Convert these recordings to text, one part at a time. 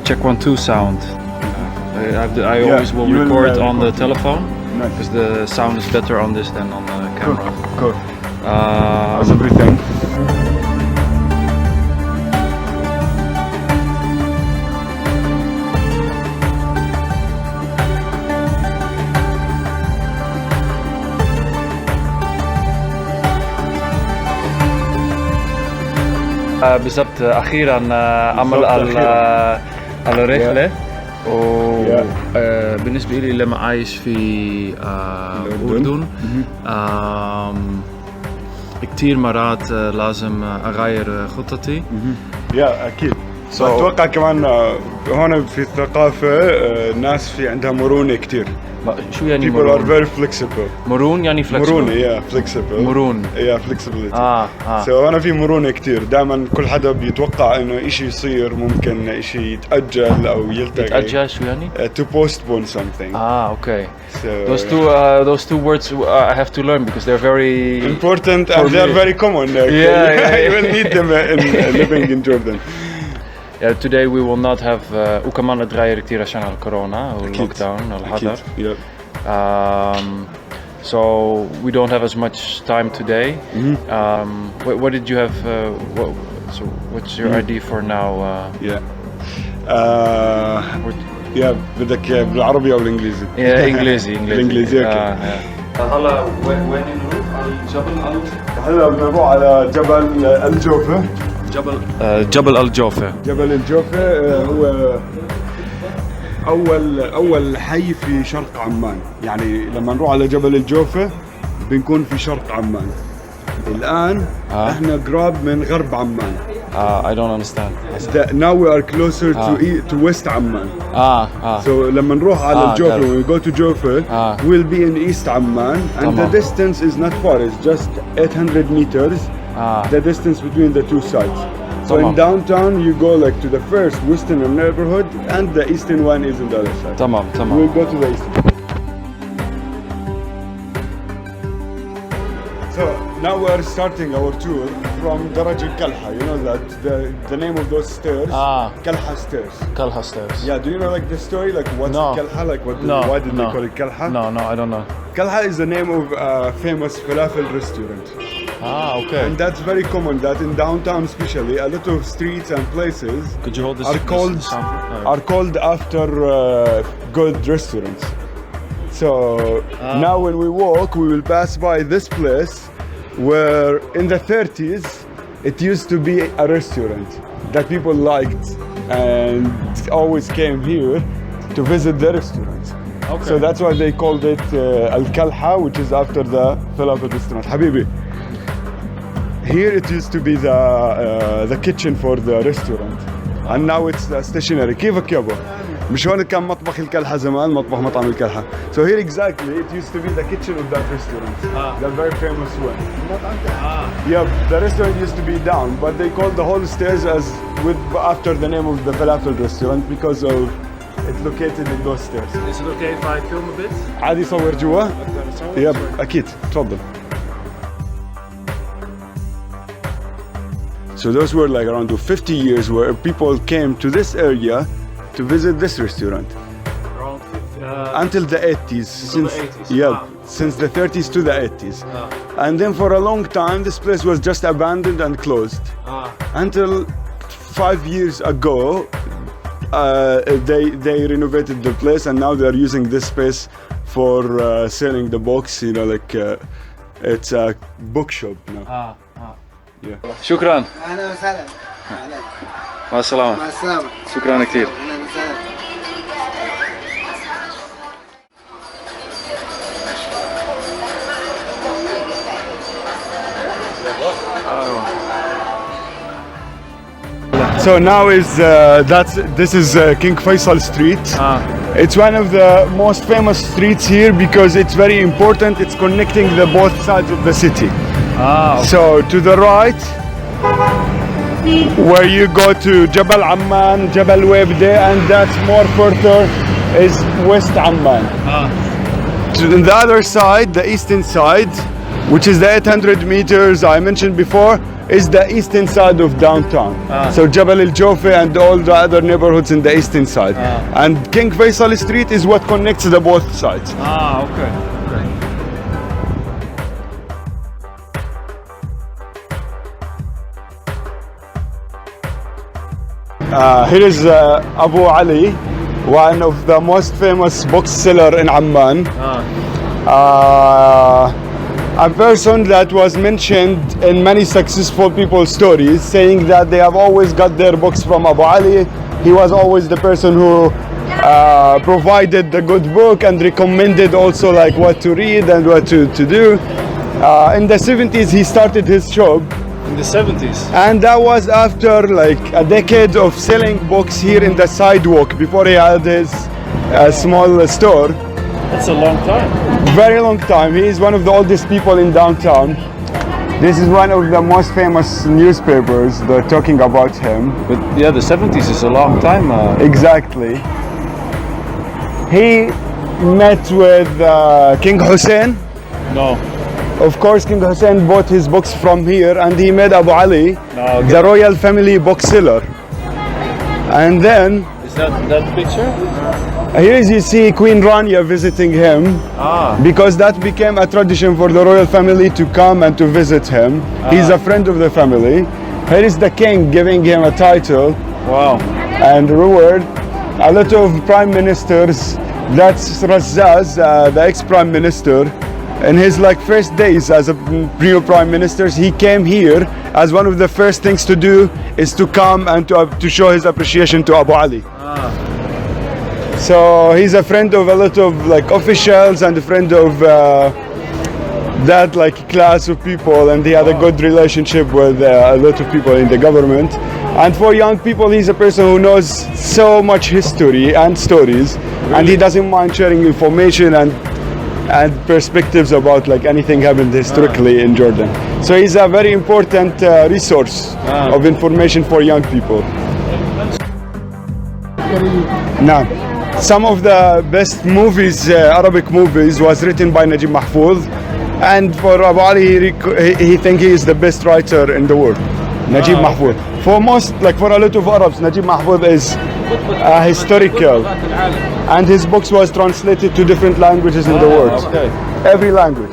check 1 2 sound. I always will record on the telephone because the sound is better on this than on the camera. Cool. How's everything? بالضبط اخيرا عمل الرحله بالنسبه لي لما عايش في الاردن كثير مرات لازم اغير خطتي. يا اكيد. اتوقع كمان هون في الثقافه الناس في عندها مرونه كثير. شو يعني people مرون؟ are very flexible. مرون يعني flexible. مرونه flexible. مرون flexibility. so هون في مرونه كثير. دائما كل حدا بيتوقع انه إشي يصير ممكن إشي يتاجل او يلتغي. يتأجل شو يعني؟ to postpone something. Okay. So, those two words I have to learn because they're very important and they're very common. You will need them in living in Jordan. Yeah, today we will not have وكمان نتغير كثير عشان الكورونا واللوك داون والحظر. So we don't have as much time today. What did you have? So what's your idea for now? بدك بالعربي او الانجليزي؟ انجليزي. الانجليزي اوكي. هلا وين نروح؟ على جبل هلا بنروح على جبل الجوفة. جبل الجوفة. جبل الجوفة هو أول حي في شرق عمان. يعني لما نروح على جبل الجوفة بنكون في شرق عمان. الآن إحنا قراب من غرب عمان. I don't understand. Now we are closer to West Amman. So لما نروح على الجوفة, when we go to Jofa, we'll be in East Amman, and the distance is not far. It's just 800 meters. The distance between the two sides. So in downtown you go like to the first western neighborhood, and the eastern one is on the other side. تمام. We'll go to the eastern. So now we are starting our tour from Daraj al-Kalha. You know that the name of those stairs? Kalha stairs. Kalha stairs. Yeah, do you know like the story? Like what's Kalha? Like why did they call it Kalha? No, I don't know. Kalha is the name of a famous falafel restaurant. Okay. And that's very common that in downtown especially a lot of streets and places Could you hold this are called after good restaurants. So now when we walk we will pass by this place where in the 30s it used to be a restaurant that people liked and always came here to visit the restaurant. Okay. So that's why they called it Al-Kalha, which is after the falafel restaurant. Habibi. Here it used to be the kitchen for the restaurant, and now it's stationary. كيفك يابا؟ مش هون كان مطبخ الكلحة زمان، مطعم الكلحة. So here exactly it used to be the kitchen of that restaurant, the very famous one. Yeah, the restaurant used to be down, but they called the whole stairs after the name of the falafel restaurant because of it's located in those stairs. Is it okay if I film a bit? عادي صور جوا؟ يب أكيد تفضل. So those were like around 50 years where people came to this area to visit this restaurant. Around until the 80s. Since the 30s to the 80s. And then for a long time this place was just abandoned and closed. Until 5 years ago they renovated the place, and now they are using this space for selling the books, you know, like it's a bookshop now. Yeah. شكرا. أهلا وسهلا. مع السلامة. مع السلامة. شكرا كثير. أهلا وسهلا. So now this is King Faisal Street. It's one of the most famous streets here because it's very important. It's connecting the both sides of the city. Okay. So to the right, where you go to Jabal Amman, Jabal Webde, and that's more further is West Amman. To the other side, the eastern side, which is the 800 meters I mentioned before, is the eastern side of downtown. So Jabal Al Jofa and all the other neighborhoods in the eastern side. And King Faisal Street is what connects the both sides. Okay. Here is Abu Ali, one of the most famous bookseller in Amman. A person that was mentioned in many successful people's stories, saying that they have always got their books from Abu Ali. He was always the person who provided the good book and recommended also like what to read and what to do. In the 70s he started his shop. In the 70s? And that was after like a decade of selling books here in the sidewalk before he had his small store. That's a long time. Very long time. He is one of the oldest people in downtown. This is one of the most famous newspapers. They're talking about him. But yeah, the 70s is a long time. Exactly. He met with King Hussein. No. Of course, King Hussein bought his books from here, and he met Abu Ali, the royal family bookseller. And then... Is that picture? Here you see Queen Rania visiting him, because that became a tradition for the royal family to come and to visit him. He's a friend of the family. Here is the king giving him a title. Wow. And reward. A lot of prime ministers, that's Razzaz, the ex-prime minister. In his like first days as a new prime minister, he came here as one of the first things to do is to come and to show his appreciation to Abu Ali. So he's a friend of a lot of like officials and a friend of that like class of people, and he had a good relationship with a lot of people in the government. And for young people, he's a person who knows so much history and stories, and he doesn't mind sharing information and perspectives about like anything happened historically in Jordan. So he's a very important resource of information for young people. Now, some of the best movies, Arabic movies, was written by Najib Mahfouz, and for Abu Ali, he thinks he is the best writer in the world. Najib Mahfouz. For most, like for a lot of Arabs, Najib Mahfouz is historical, and his books was translated to different languages in the world. Every language.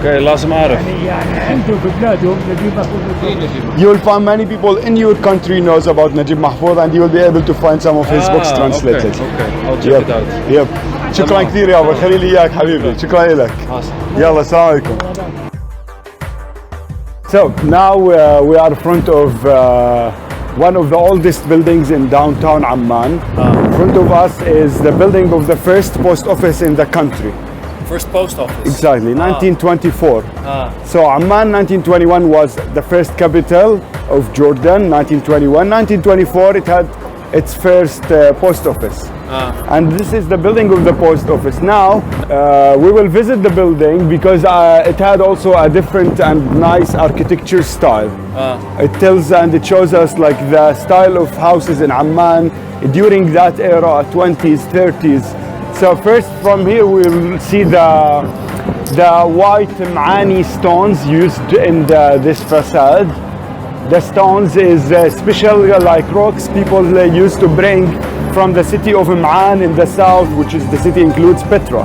Okay, لازم أعرف. You'll find many people in your country knows about Najib Mahfouz, and you will be able to find some of his books translated. Okay, I'll check it out. Yep. شكرا كثير يا أبو خليل، إياك حبيبي، شكرا لك. يلا السلام عليكم. So now we are in front of one of the oldest buildings in downtown Amman. In front of us is the building of the first post office in the country. First post office. Exactly, 1924. So Amman 1921 was the first capital of Jordan, 1921. 1924 it had its first post office. And this is the building of the post office. Now we will visit the building because it had also a different and nice architecture style. It tells and it shows us like the style of houses in Amman during that era, 20s, 30s. So first from here we'll see the white Ma'ani stones used in this facade. The stones is special like rocks people used to bring from the city of Imran in the south, which is the city includes Petra,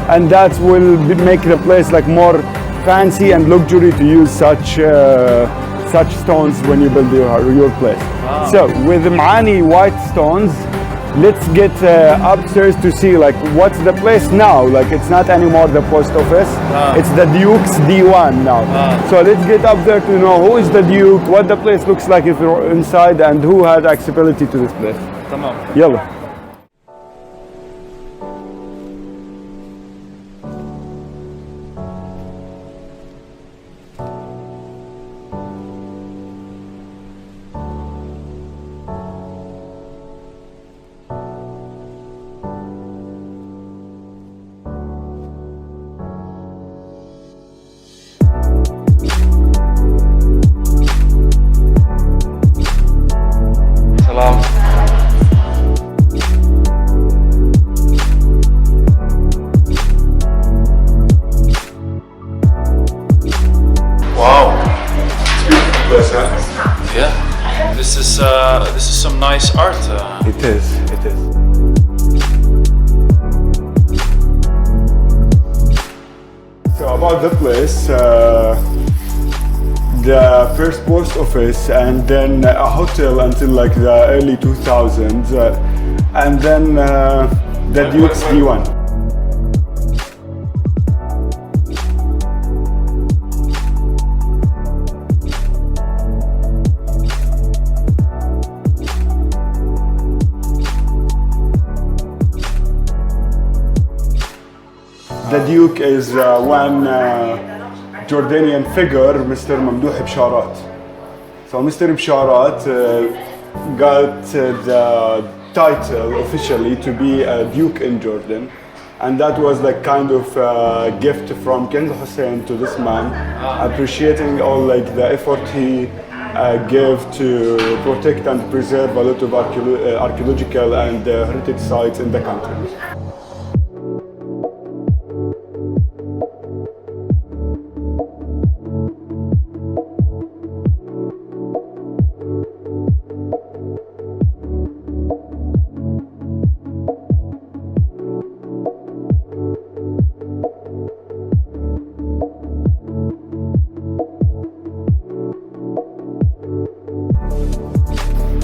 and that will make the place like more fancy and luxury to use such stones when you build your place. Wow. So with Imani white stones, let's get upstairs to see like what's the place now. Like it's not anymore the post office, it's the Duke's D1 now. So let's get up there to know who is the Duke, what the place looks like if you're inside, and who had accessibility to this place. تمام. يلا. this is some nice art. It is. So about the place, the first post office and then a hotel until like the early 2000s, and then the Duke's D1. The Duke is one Jordanian figure, Mr. Mamdouh Bsharat. So Mr. Bsharat got the title officially to be a Duke in Jordan, and that was like kind of a gift from King Hussein to this man, appreciating all like the effort he gave to protect and preserve a lot of archaeological and heritage sites in the country.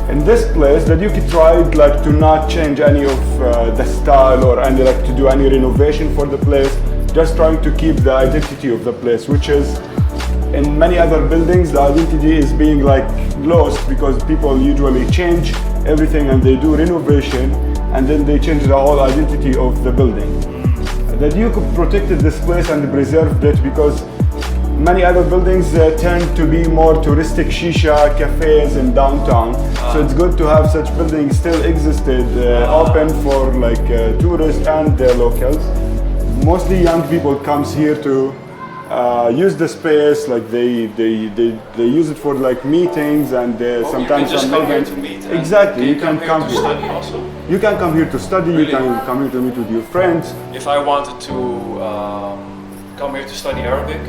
In this place, the Duke tried like to not change any of the style or any like to do any renovation for the place, just trying to keep the identity of the place, which is in many other buildings the identity is being like lost because people usually change everything and they do renovation and then they change the whole identity of the building. The Duke protected this place and preserved it because many other buildings tend to be more touristic shisha cafes in downtown. So it's good to have such buildings still existed, open for like tourists and locals. Mostly young people comes here to use the space, like they use it for like meetings and sometimes you can just come here to meet. Exactly, you can come here to study also. You can come here to study. Really? You can come here to meet with your friends. If I wanted to come here to study Arabic,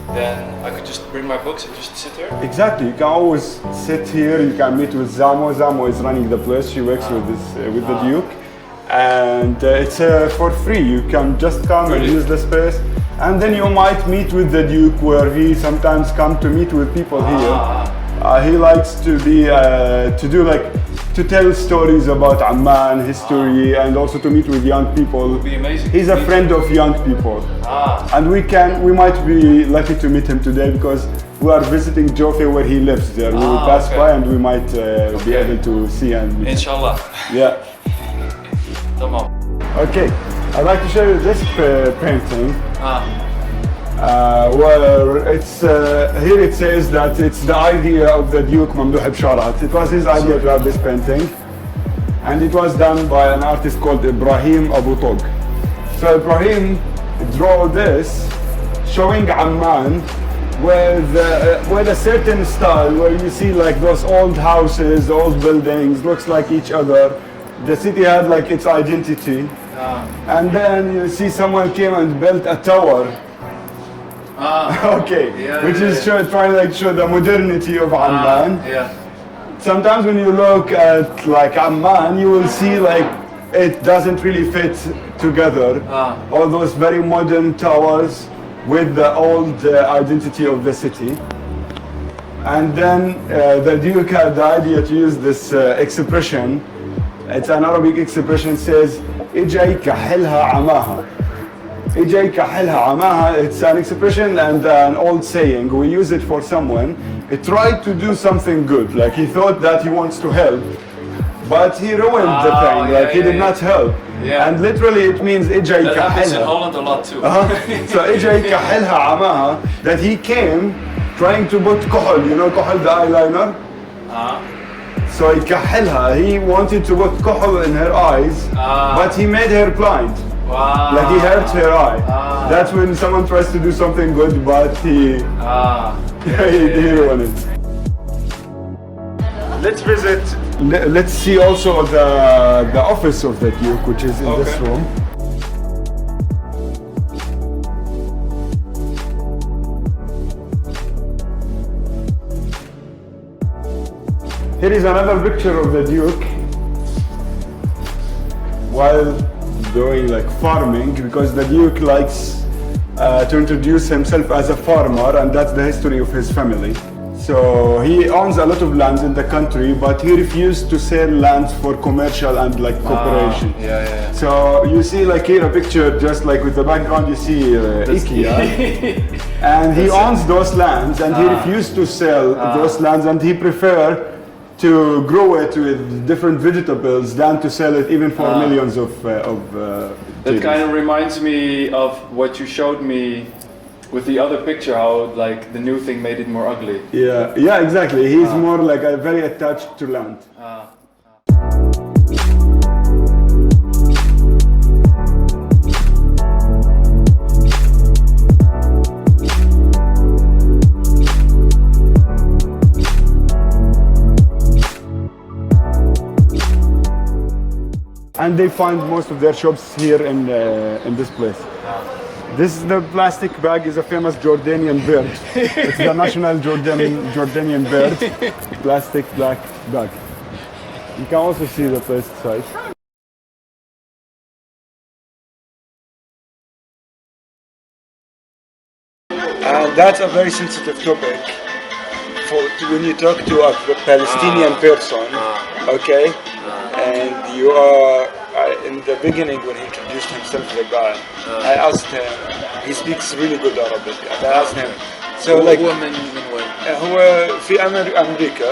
then I could just bring my books and just sit here? Exactly, you can always sit here, you can meet with Zamo. Zamo is running the place, she works with the Duke. And it's for free, you can just come and use the space. And then you might meet with the Duke where he sometimes comes to meet with people here. He likes to be, to tell stories about Amman, history, and also to meet with young people. It would be amazing. He's a friend of young people. And we might be lucky to meet him today because we are visiting Jofe where he lives there. We will pass by and we might be able to see him. Inshallah. Yeah. Tamam. Okay, I'd like to show you this painting. Where it's here it says that it's the idea of the Duke Mamdouh Bsharat. It was his idea to have this painting, and it was done by an artist called Ibrahim Abu Tog. So Ibrahim drew this showing Amman with a certain style where you see like those old houses, old buildings, looks like each other. The city had like its identity. And then you see someone came and built a tower. Which is trying to show the modernity of Amman. Sometimes when you look at like Amman, you will see like it doesn't really fit together. All those very modern towers with the old identity of the city. And then the Duke had the idea to use this expression. It's an Arabic expression, says إجا يكحلها عماها. إجا يكحلها عماها. It's an expression and an old saying. We use it for someone. He tried to do something good, like he thought that he wants to help, but he ruined the thing. He did not help. And literally it means إجا يكحلها. That happens in Holland a lot too. So إجا يكحلها عماها, that he came trying to put كحل, you know كحل, the eyeliner. So he wanted to put kuhl in her eyes, but he made her blind. Like he hurt her eye. That's when someone tries to do something good, but he ruined it. Let's visit. Let's see also the office of the Duke, which is in this room. Here is another picture of the Duke while doing like farming, because the Duke likes to introduce himself as a farmer, and that's the history of his family. So he owns a lot of lands in the country, but he refused to sell lands for commercial and like corporation. Yeah. So you see like here a picture, just like with the background you see IKEA, and he owns those lands, and he refused to sell those lands, and he preferred to grow it with different vegetables than to sell it even for millions of That kind of reminds me of what you showed me with the other picture, how like the new thing made it more ugly. Yeah, exactly. He's more like very attached to land. And they find most of their shops here in this place. This is the plastic bag, is a famous Jordanian bird. It's the national Jordanian bird. Plastic black bag. You can also see the pesticide. And that's a very sensitive topic for when you talk to a Palestinian person, okay? And you are in the beginning when he introduced himself, the guy, I asked him, he speaks really good Arabic, and I asked him, so like, هو من وين؟ هو في أمريكا.